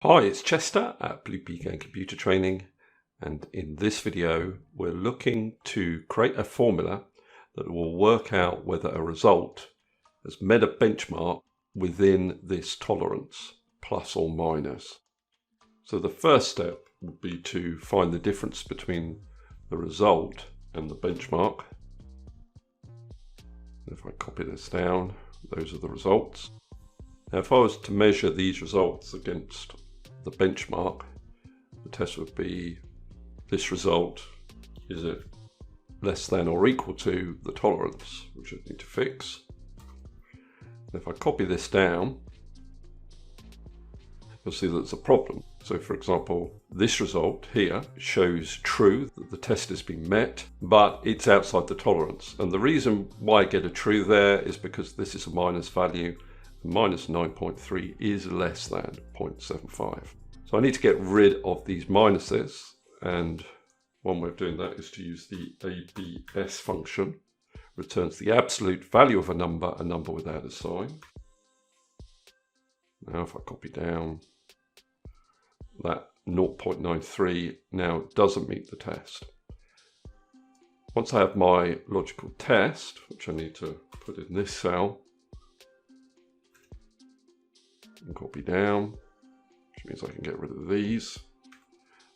Hi, it's Chester at Blue Pecan Computer Training, and in this video we're looking to create a formula that will work out whether a result has met a benchmark within this tolerance, plus or minus. So the first step would be to find the difference between the result and the benchmark. If I copy this down, those are the results. Now if I was to measure these results against the benchmark, the test would be this result, is it less than or equal to the tolerance, which I need to fix. And if I copy this down, you'll see that there's a problem. So for example, this result here shows true, that the test has been met, but it's outside the tolerance. And the reason why I get a true there is because this is a minus value. Minus 9.3 is less than 0.75. So I need to get rid of these minuses, and one way of doing that is to use the ABS function. Returns the absolute value of a number without a sign. Now if I copy down, that 0.93 now doesn't meet the test. Once I have my logical test, which I need to put in this cell, and copy down, which means I can get rid of these.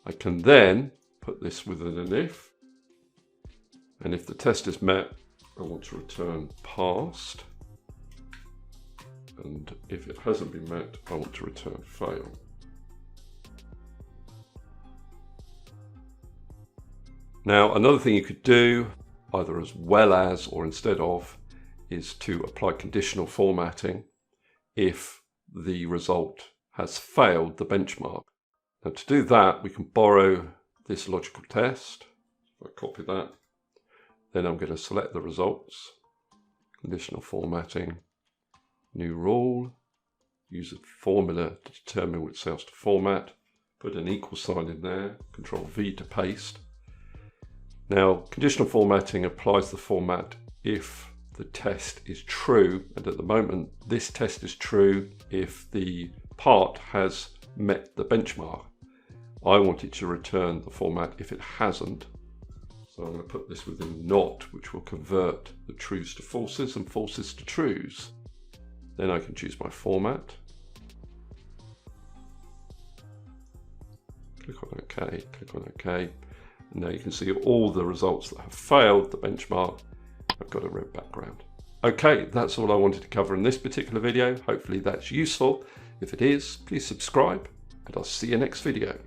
I can then put this within an if, and if the test is met, I want to return passed, and if it hasn't been met, I want to return fail. Now another thing you could do, either as well as or instead of, is to apply conditional formatting if the result has failed the benchmark. Now to do that, we can borrow this logical test. If I copy that, then I'm going to select the results, conditional formatting, new rule, use a formula to determine which cells to format, put an equal sign in there, Control V to paste. Now conditional formatting applies the format if the test is true, and at the moment this test is true if the part has met the benchmark. I want it to return the format if it hasn't, so I'm going to put this within not, which will convert the trues to falses and falses to trues. Then I can choose my format, click on OK, click on OK, and now you can see all the results that have failed the benchmark. I've got a red background. Okay, that's all I wanted to cover in this particular video. Hopefully that's useful. If it is, please subscribe, and I'll see you next video.